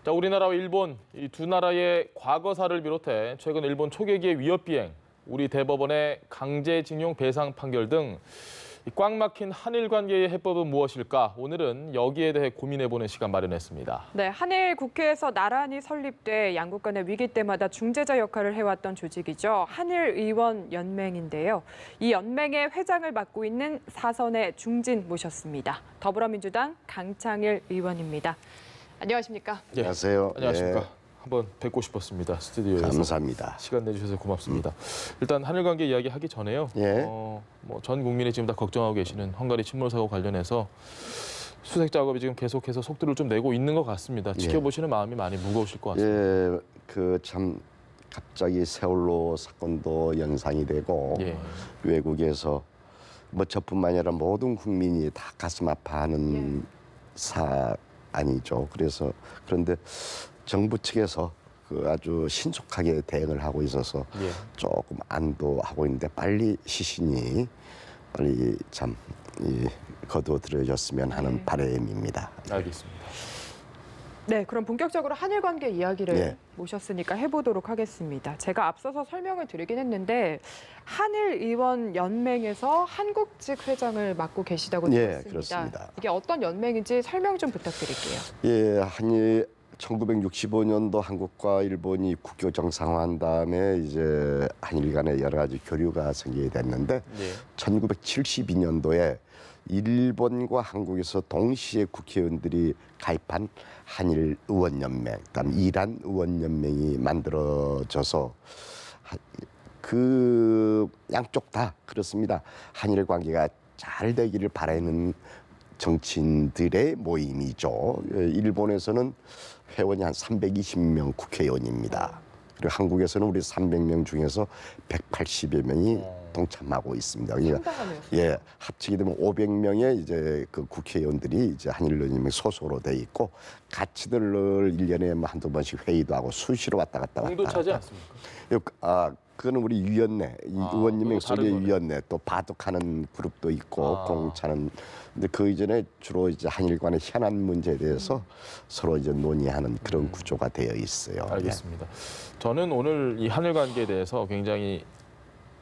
자, 우리나라와 일본 이 두 나라의 과거사를 비롯해 최근 일본 초계기의 위협 비행, 우리 대법원의 강제징용 배상 판결 등 꽉 막힌 한일 관계의 해법은 무엇일까? 오늘은 여기에 대해 고민해보는 시간 마련했습니다. 네, 한일 국회에서 나란히 설립돼 양국 간의 위기 때마다 중재자 역할을 해왔던 조직이죠. 한일의원연맹인데요. 이 연맹의 회장을 맡고 있는 사선의 중진 모셨습니다. 더불어민주당 강창일 의원입니다. 안녕하십니까? 예, 안녕하세요. 안녕하십니까? 네. 한번 뵙고 싶었습니다. 스튜디오에서. 감사합니다. 시간 내주셔서 고맙습니다. 일단 한일 관계 이야기 하기 전에요. 예. 전 국민이 지금 다 걱정하고 계시는 헝가리 침몰 사고 관련해서 수색 작업이 지금 계속해서 속도를 좀 내고 있는 것 같습니다. 지켜보시는 마음이 많이 무거우실 것 같습니다. 예, 그 참 갑자기 세월호 사건도 연상이 되고 예. 외국에서 뭐 저뿐만 아니라 모든 국민이 다 가슴 아파하는 사안이죠. 그런데 정부 측에서 그 아주 신속하게 대응을 하고 있어서 예. 조금 안도하고 있는데 빨리 시신이 빨리 참 거두어들여졌으면 하는 바람입니다. 알겠습니다. 네, 그럼 본격적으로 한일 관계 이야기를 예. 모셨으니까 해보도록 하겠습니다. 제가 앞서서 설명을 드리긴 했는데 한일의원연맹에서 한국 측 회장을 맡고 계시다고 예, 들었습니다. 그렇습니다. 이게 어떤 연맹인지 설명 좀 부탁드릴게요. 예, 한일 1965년도 한국과 일본이 국교 정상화한 다음에 이제 한일 간에 여러 가지 교류가 생기게 됐는데 예. 1972년도에 일본과 한국에서 동시에 국회의원들이 가입한 한일 의원연맹, 그다음 이란 의원연맹이 만들어져서 그 양쪽 다 그렇습니다. 한일 관계가 잘 되기를 바라는 정치인들의 모임이죠. 일본에서는 회원이 한 320명 국회의원입니다. 그리고 한국에서는 우리 300명 중에서 180여 명이 동참하고 있습니다. 그러니까 예, 합치게 되면 500명의 이제 그 국회의원들이 이제 한일연맹 소속으로 돼 있고 가치들을 1년에 뭐 한두 번씩 회의도 하고 수시로 왔다 갔다 공도차지 않습니까? 그거는 우리 위원회, 의원님의 그거 다른 소개 거네. 위원회 또 바둑하는 그룹도 있고 공차는. 근데 그 이전에 주로 이제 한일 간의 현안 문제에 대해서 서로 이제 논의하는 그런 구조가 되어 있어요. 알겠습니다. 저는 오늘 이 한일 관계에 대해서 굉장히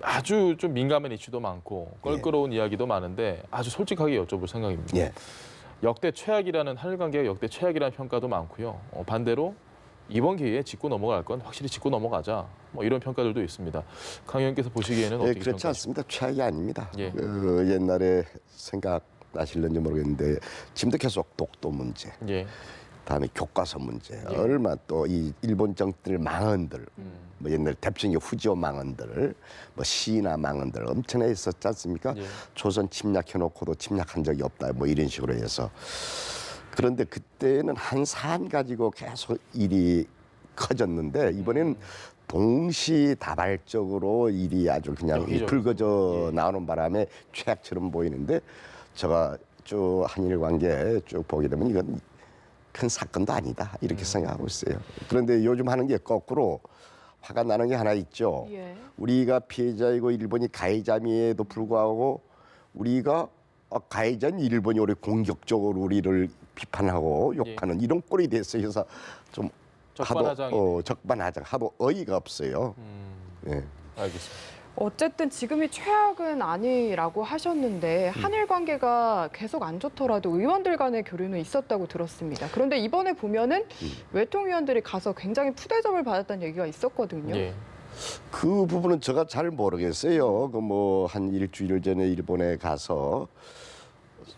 아주 좀 민감한 이슈도 많고 껄끄러운 이야기도 많은데 아주 솔직하게 여쭤볼 생각입니다. 예. 역대 최악이라는 한일 관계가 역대 최악이라는 평가도 많고요. 반대로 이번 기회에 짚고 넘어갈 건 확실히 짚고 넘어가자. 뭐 이런 평가들도 있습니다. 강 의원께서 보시기에는 예, 어떻게 그렇지 평가하십니까? 않습니다. 최악이 아닙니다. 예. 그 옛날에 생각나실는지 모르겠는데 지금도 계속 독도 문제, 예. 다음에 교과서 문제, 얼마 또 이 일본 정들 망언들, 뭐 옛날 대표적인 게 후지오 망언들, 뭐 시나 망언들 엄청나게 있었지 않습니까? 예. 조선 침략해놓고도 침략한 적이 없다, 뭐 이런 식으로 해서. 그런데 그때는 한 사안 가지고 계속 일이 커졌는데 이번에는 동시다발적으로 일이 아주 그냥 여기저기서. 불거져 나오는 바람에 최악처럼 보이는데 제가 쭉 한일 관계 쭉 보게 되면 이건 큰 사건도 아니다 이렇게 생각하고 있어요. 그런데 요즘 하는 게 거꾸로 화가 나는 게 하나 있죠. 예. 우리가 피해자이고 일본이 가해자임에도 불구하고 우리가 가해자인 일본이 우리 공격적으로 우리를 비판하고 욕하는 이런 꼴이 됐어요. 그래서 좀 적반하장이네. 적반하장 하도 어이가 없어요. 예. 알겠습니다. 어쨌든 지금이 최악은 아니라고 하셨는데 한일 관계가 계속 안 좋더라도 의원들 간의 교류는 있었다고 들었습니다. 그런데 이번에 보면은 외통위원들이 가서 굉장히 푸대접을 받았다는 얘기가 있었거든요. 예. 그 부분은 제가 잘 모르겠어요. 그 뭐 한 일주일 전에 일본에 가서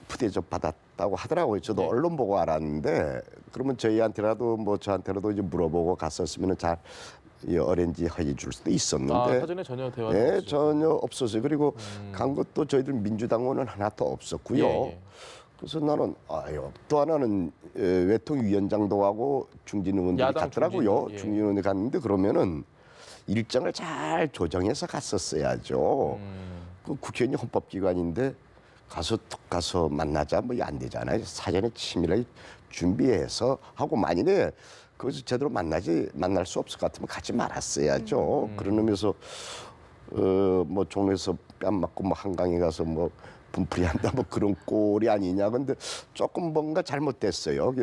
푸대접 받았다고 하더라고요. 저도 네. 언론 보고 알았는데 그러면 저희한테라도 뭐 저한테라도 이제 물어보고 갔었으면 잘 어렌지 해줄 수도 있었는데. 사전에 전혀 대화는 네, 없으셨군요. 전혀 없었어요. 그리고 간 것도 저희들 민주당원은 하나도 없었고요. 예. 그래서 나는 또 하나는 외통위원장도 하고 중진 의원들이 야당 갔더라고요. 중진, 예. 중진 의원이 갔는데 그러면은 일정을 잘 조정해서 갔었어야죠. 그 국회의원이 헌법기관인데 가서 만나자 뭐 안 되잖아요. 사전에 치밀하게 준비해서 하고 만일에 거기서 제대로 만날 수 없을 것 같으면 가지 말았어야죠. 그런 의미에서 뭐 종로에서 뺨 맞고 뭐 한강에 가서 뭐 분풀이한다 뭐 그런 꼴이 아니냐. 근데 조금 뭔가 잘못됐어요.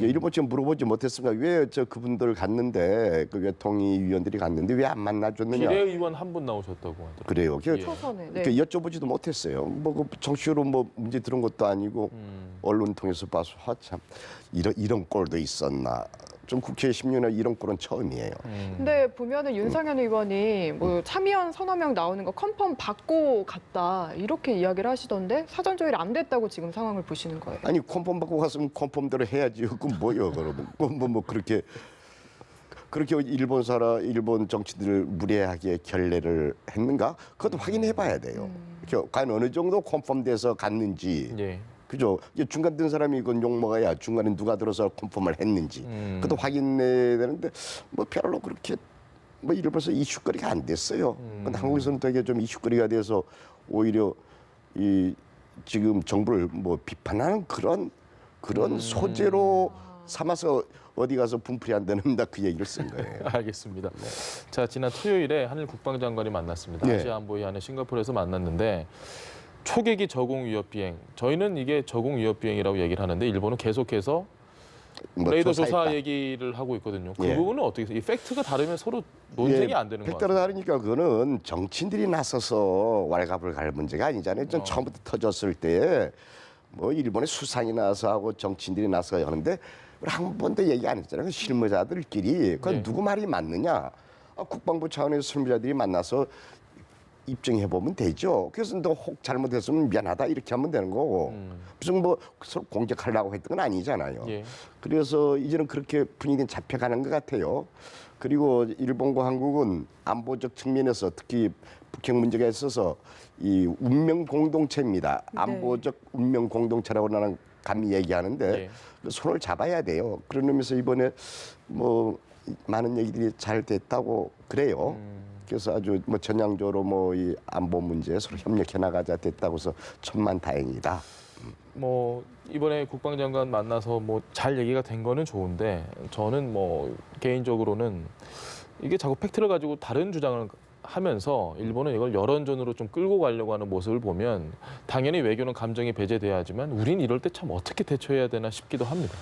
일본 지금 물어보지 못했습니다. 왜 저 그분들 갔는데 그 외통위 위원들이 갔는데 왜 안 만나줬느냐. 비례의원 한 분 나오셨다고 하더라고요. 그래요. 초선에. 네. 여쭤보지도 못했어요. 뭐그 정치로 뭐 문제 들은 것도 아니고 언론 통해서 봐서 참 이런 꼴도 있었나. 좀 국회 10년에 이런 꼴은 처음이에요. 근데 보면은 윤상현 의원이 뭐 참의원 서너 명 나오는 거 컨펌 받고 갔다 이렇게 이야기를 하시던데 사전 조율 안 됐다고 지금 상황을 보시는 거예요. 아니 컨펌 받고 갔으면 컨펌대로 해야지. 그건 뭐요, 그러면? 뭐 그렇게 일본 정치들을 무례하게 결례를 했는가? 그것도 확인해봐야 돼요. 과연 어느 정도 컨펌돼서 갔는지. 예. 그죠? 이게 중간 든 사람이 이건 욕 먹어야 중간에 누가 들어서 컨펌을 했는지. 그것도 확인해야 되는데 뭐 별로 그렇게 뭐 일본에서 이슈거리가 안 됐어요. 근데 한국에서는 되게 좀 이슈거리가 돼서 오히려 이 지금 정부를 뭐 비판하는 그런 소재로 삼아서 어디 가서 분풀이 안 되는다 그 얘기를 쓴 거예요. 알겠습니다. 자, 지난 토요일에 한일 국방장관이 만났습니다. 네. 아시아 안보위원회 싱가포르에서 만났는데 초계기 저공 위협 비행. 저희는 이게 저공 위협 비행이라고 얘기를 하는데 일본은 계속해서 뭐 레이더 조사 조사했다. 얘기를 하고 있거든요. 그 예. 부분은 어떻게 해서 이 팩트가 다르면 서로 논쟁이 안 되는 거 팩트로 같아요. 다르니까 그거는 정치인들이 나서서 왈가불 갈 문제가 아니잖아요. 전 처음부터 터졌을 때 뭐 일본의 수상이 나서 하고 정치인들이 나서 하는데 한 번도 얘기 안 했잖아요. 그 실무자들끼리 그건 네. 누구 말이 맞느냐? 국방부 차원에서 실무자들이 만나서 입증해 보면 되죠. 그래서 너 혹 잘못했으면 미안하다 이렇게 하면 되는 거고 무슨 뭐 서로 공격하려고 했던 건 아니잖아요. 예. 그래서 이제는 그렇게 분위기는 잡혀가는 것 같아요. 그리고 일본과 한국은 안보적 측면에서 특히 북핵 문제가 있어서 이 운명 공동체입니다. 네. 안보적 운명 공동체라고 나는 감히 얘기하는데 네. 그 손을 잡아야 돼요. 그런 의미에서 이번에 뭐 많은 얘기들이 잘 됐다고 그래요. 그래서 아주 뭐 전향적으로 뭐 이 안보 문제에 서로 협력해 나가자 됐다고 해서 천만다행이다. 뭐 이번에 국방장관 만나서 뭐 잘 얘기가 된 거는 좋은데 저는 뭐 개인적으로는 이게 자꾸 팩트를 가지고 다른 주장을 하면서 일본은 이걸 여론전으로 좀 끌고 가려고 하는 모습을 보면 당연히 외교는 감정이 배제돼야 하지만 우린 이럴 때 참 어떻게 대처해야 되나 싶기도 합니다.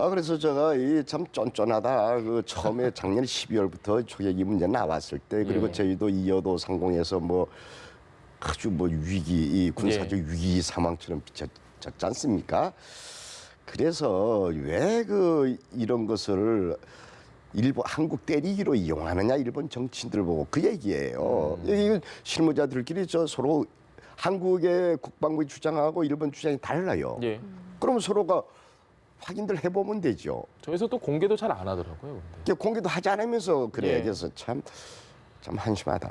그래서 제가 이 참 쫀쫀하다. 그 처음에 작년 12월부터 초계기 문제 나왔을 때 그리고 예. 저희도 이여도 상공에서 뭐 아주 뭐 위기, 이 군사적 예. 위기 상황처럼 비춰졌지 않습니까? 그래서 왜 그 이런 것을 한국 때리기로 이용하느냐 일본 정치인들 보고 그 얘기예요. 이 실무자들끼리 서로 한국의 국방부 주장하고 일본 주장이 달라요. 예. 그러면 서로가 확인들 해보면 되죠. 저에서 또 공개도 잘 안 하더라고요. 근데. 공개도 하지 않으면서 그래. 예. 그래서 참 한심하다.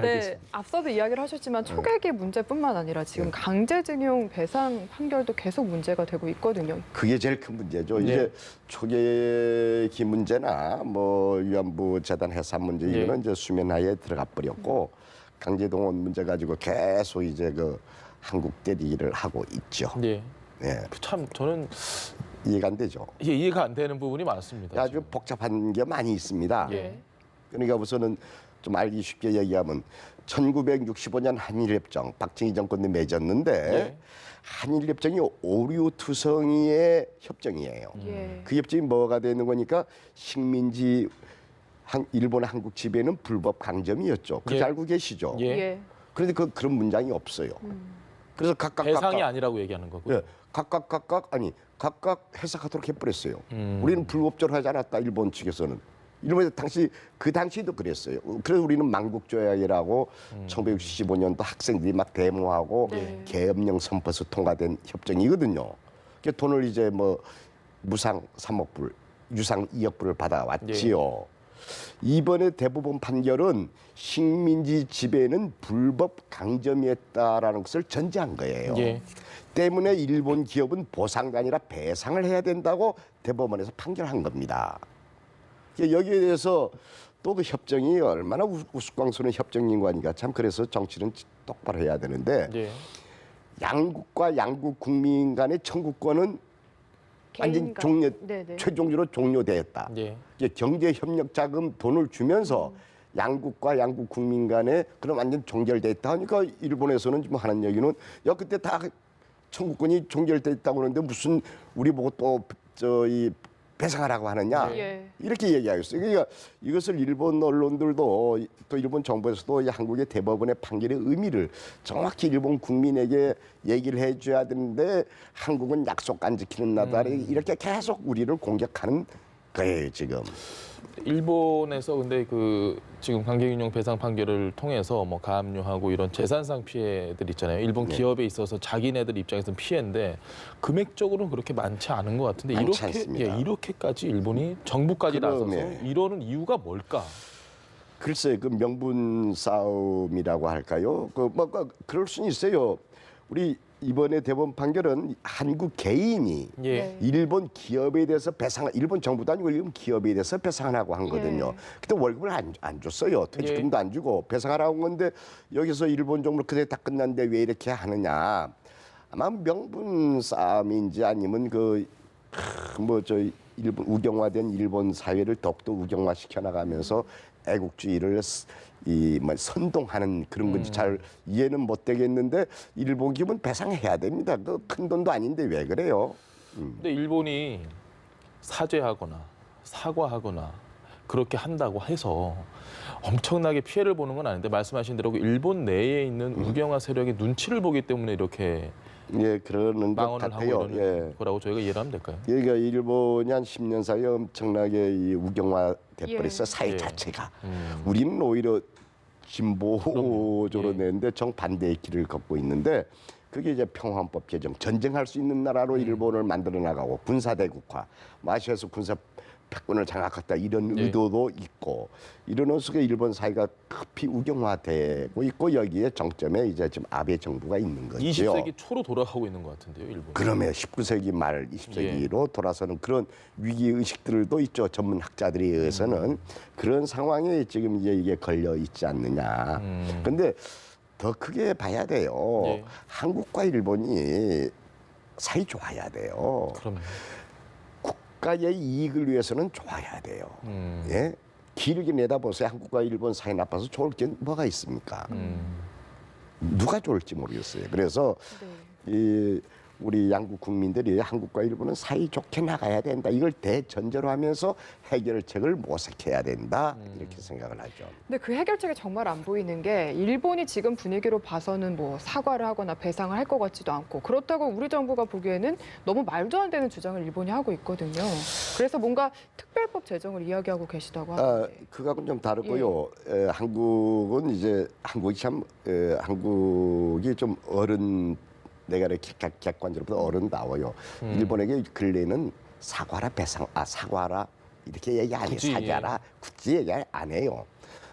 네, 앞서도 이야기를 하셨지만 초계기 문제뿐만 아니라 지금 강제징용 배상 판결도 계속 문제가 되고 있거든요. 그게 제일 큰 문제죠. 네. 이제 초계기 문제나 뭐 위안부 재단 해산 문제 네. 이거는 이제 수면하에 들어가 버렸고 강제동원 문제 가지고 계속 이제 그 한국 때리기를 하고 있죠. 예. 예, 참 저는 이해가 안 되죠. 이게 이해가 안 되는 부분이 많습니다. 아주 지금. 복잡한 게 많이 있습니다. 예. 그러니까 우선은 좀 알기 쉽게 얘기하면 1965년 한일협정 박정희 정권이 맺었는데 예. 한일협정이 오류투성이의 협정이에요. 예. 그 협정이 뭐가 되는 거니까 식민지 일본 한국 지배는 불법 강점이었죠. 그렇게 예. 알고 계시죠? 예. 예. 그런데 그런 문장이 없어요. 그래서 각각 배상이 아니라고 얘기하는 거고요. 예, 각각 해석하도록 해버렸어요. 음. 우리는 불법적으로 하지 않았다. 일본 측에서는. 일본에서 그 당시도 그랬어요. 그래서 우리는 만국조약이라고 1975년도 학생들이 막 데모하고 네. 계엄령 선포에서 통과된 협정이거든요. 그 돈을 이제 뭐 무상 3억 불, 유상 2억 불을 받아왔지요. 이번에 대법원 판결은 식민지 지배는 불법 강점이었다라는 것을 전제한 거예요. 예. 때문에 일본 기업은 보상이 아니라 배상을 해야 된다고 대법원에서 판결한 겁니다. 여기에 대해서 또 그 협정이 얼마나 우스꽝스러운 협정인 거니까 참 그래서 정치는 똑바로 해야 되는데 예. 양국 국민 간의 청구권은 완전 네네. 최종적으로 종료되었다. 예. 이제 경제 협력 자금 돈을 주면서 양국과 양국 국민 간에 그런 완전 종결돼 있다 하니까 일본에서는 지금 하는 얘기는 야 그때 다 청구권이 종결돼 있다고 그러는데 무슨 우리 보고 또 저이 배상하라고 하느냐 예. 이렇게 얘기하겠어요. 그러니까 이것을 일본 언론들도 또 일본 정부에서도 이 한국의 대법원의 판결의 의미를 정확히 일본 국민에게 얘기를 해줘야 되는데 한국은 약속 안 지키는 나라다 이렇게 계속 우리를 공격하는 거예요 지금. 일본에서 근데 그 지금 강제징용 배상 판결을 통해서 뭐 가압류하고 이런 재산상 피해들 있잖아요. 일본 네. 기업에 있어서 자기네들 입장에서는 피해인데 금액적으로는 그렇게 많지 않은 것 같은데 많지 않습니다. 이렇게까지 일본이 정부까지 나서서 그러네. 이러는 이유가 뭘까? 글쎄 그 명분 싸움이라고 할까요? 그럴 수는 있어요. 우리 이번에 대법원 판결은 한국 개인이 예. 네. 일본 기업에 대해서 배상, 일본 정부도 아니고 일본 기업에 대해서 배상하라고 한 거든요. 예. 그때 월급을 안 줬어요. 퇴직금도 안 주고 배상하라고 한 건데 여기서 일본 정부는 그때 다 끝났는데 왜 이렇게 하느냐. 아마 명분 싸움인지 아니면 일본 우경화된 일본 사회를 더욱더 우경화시켜 나가면서 애국주의를 선동하는 그런 건지 잘 이해는 못 되겠는데 일본 기업은 배상해야 됩니다. 그 큰 돈도 아닌데 왜 그래요? 근데 일본이 사죄하거나 사과하거나 그렇게 한다고 해서 엄청나게 피해를 보는 건 아닌데 말씀하신 대로 일본 내에 있는 우경화 세력의 눈치를 보기 때문에 이렇게 예, 그러는 것 망언을 하고 같아요. 이러는 예. 거라고 저희가 이해를 하면 될까요? 그러니까 일본이 한 10년 사이에 엄청나게 이 우경화 돼버렸어요. 예. 사회 예. 자체가. 우리는 오히려 진보적으로 예. 내는데 정반대의 길을 걷고 있는데 그게 이제 평화헌법 개정, 전쟁할 수 있는 나라로 일본을 만들어 나가고 군사대국화, 아시아에서 군사 패권을 장악했다 이런 예. 의도도 있고 이러는 속에 일본 사회가 급히 우경화되고 있고 여기에 정점에 이제 지금 아베 정부가 있는 거죠. 20세기 초로 돌아가고 있는 것 같은데요, 일본. 그러면 19세기 말 20세기로 돌아서는 그런 위기 의식들도 있죠. 전문 학자들에 의해서는 그런 상황에 지금 이게 걸려 있지 않느냐. 근데 더 크게 봐야 돼요. 예. 한국과 일본이 사이 좋아야 돼요. 그럼요. 국가의 이익을 위해서는 좋아야 돼요. 예? 길게 내다보세요. 한국과 일본 사이 나빠서 좋을 게 뭐가 있습니까? 누가 좋을지 모르겠어요. 그래서 네. 우리 양국 국민들이 한국과 일본은 사이 좋게 나가야 된다. 이걸 대전제로 하면서 해결책을 모색해야 된다. 이렇게 생각을 하죠. 근데 그 해결책이 정말 안 보이는 게 일본이 지금 분위기로 봐서는 뭐 사과를 하거나 배상을 할 것 같지도 않고 그렇다고 우리 정부가 보기에는 너무 말도 안 되는 주장을 일본이 하고 있거든요. 그래서 뭔가 특별법 제정을 이야기하고 계시다고 하는데. 그거하고는 좀 다르고요. 한국은 이제 한국이 좀 내가 이렇게 객관적으로 어른다워요. 일본에게 근래는 사과라 사과라 이렇게 얘기 안 해요. 굳이. 사죄하라 굳이 얘기 안 해요.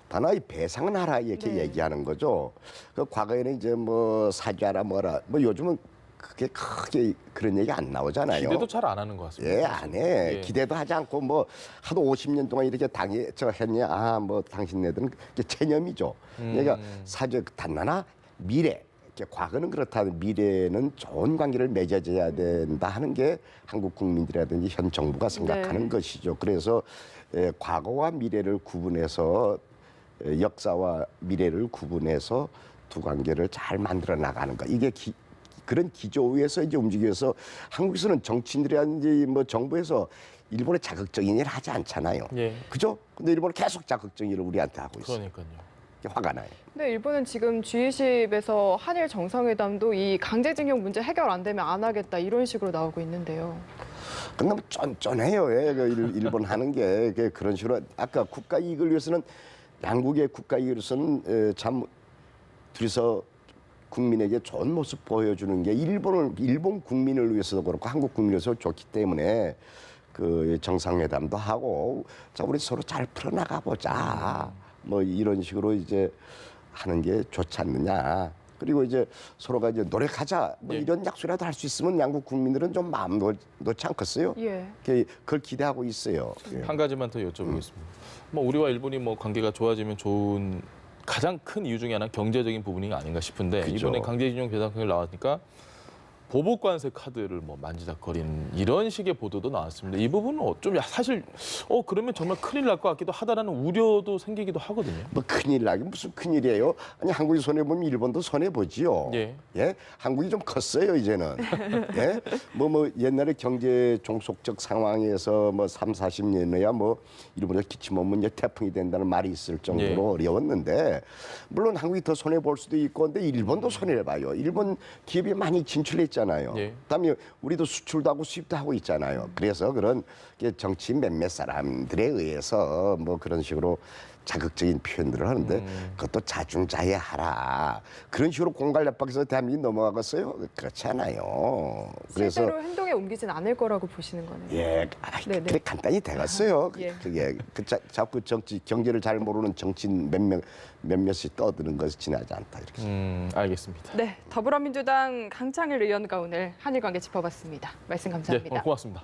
단호히 배상은 하라 이렇게 네. 얘기하는 거죠. 그 과거에는 이제 뭐 사죄하라 뭐라 뭐 요즘은 그게 크게 그런 얘기 안 나오잖아요. 기대도 잘 안 하는 것 같습니다. 예, 안 해. 예. 기대도 하지 않고 뭐 하도 50년 동안 이렇게 했냐. 뭐 당신네들은 그게 체념이죠. 그러니까 사죄 단나나 미래. 과거는 그렇다. 미래는 좋은 관계를 맺어줘야 된다 하는 게 한국 국민들이라든지 현 정부가 생각하는 네. 것이죠. 그래서 과거와 미래를 구분해서 역사와 미래를 구분해서 두 관계를 잘 만들어 나가는 것. 이게 그런 기조에서 이제 움직여서 한국에서는 정치인들이라든지 뭐 정부에서 일본의 자극적인 일을 하지 않잖아요. 예. 그죠? 근데 일본은 계속 자극적인 일을 우리한테 하고 있어요. 그러니까요. 화가 나요. 근데 일본은 지금 G20에서 한일 정상회담도 이 강제징용 문제 해결 안 되면 안 하겠다 이런 식으로 나오고 있는데요. 근데 뭐 쫀쫀해요. 일본 하는 게 그런 식으로 아까 국가 이익을 위해서는 양국의 국가 이익을 위해서는 참 둘이서 국민에게 좋은 모습 보여주는 게 일본 국민을 위해서도 그렇고 한국 국민을 위해서 좋기 때문에 그 정상회담도 하고 자 우리 서로 잘 풀어나가 보자. 뭐 이런 식으로 이제 하는 게 좋지 않느냐. 그리고 이제 서로가 이제 노력하자. 뭐 예. 이런 약속이라도 할 수 있으면 양국 국민들은 좀 마음 놓지 않겠어요? 예. 그걸 기대하고 있어요. 예. 한 가지만 더 여쭤보겠습니다. 뭐 우리와 일본이 뭐 관계가 좋아지면 좋은 가장 큰 이유 중에 하나 는 경제적인 부분이 아닌가 싶은데 그죠. 이번에 강제징용 배상 판결 나왔으니까 보복관세 카드를 뭐 만지작거리는 이런 식의 보도도 나왔습니다. 이 부분은 좀 사실 그러면 정말 큰일 날 것 같기도 하다라는 우려도 생기기도 하거든요. 뭐 큰일 나긴 무슨 큰일이에요. 아니 한국이 손해 보면 일본도 손해 보지요. 예. 예, 한국이 좀 컸어요 이제는. 예, 뭐 옛날에 경제 종속적 상황에서 뭐 3, 40년에야 뭐 일본에서 기침 오면 이제 태풍이 된다는 말이 있을 정도로 예. 어려웠는데 물론 한국이 더 손해 볼 수도 있고 근데 일본도 손해를 봐요. 일본 기업이 많이 진출했잖아요. 예. 그다음에 우리도 수출도 하고 수입도 하고 있잖아요. 그래서 그런 정치인 몇몇 사람들에 의해서 뭐 그런 식으로 자극적인 표현들을 하는데 그것도 자중자애하라. 그런 식으로 공갈 압박에서 대한민국이 넘어가겠어요? 그렇지 않아요. 그래서 실제로 행동에 옮기진 않을 거라고 보시는 거네요. 예, 네네. 그래 간단히 돼갔어요. 예. 그게 자꾸 경제를 잘 모르는 정치인 몇몇이 떠드는 것이 지나지 않다 이렇게. 알겠습니다. 네, 더불어민주당 강창일 의원과 오늘 한일 관계 짚어봤습니다. 말씀 네, 감사합니다. 오늘 고맙습니다.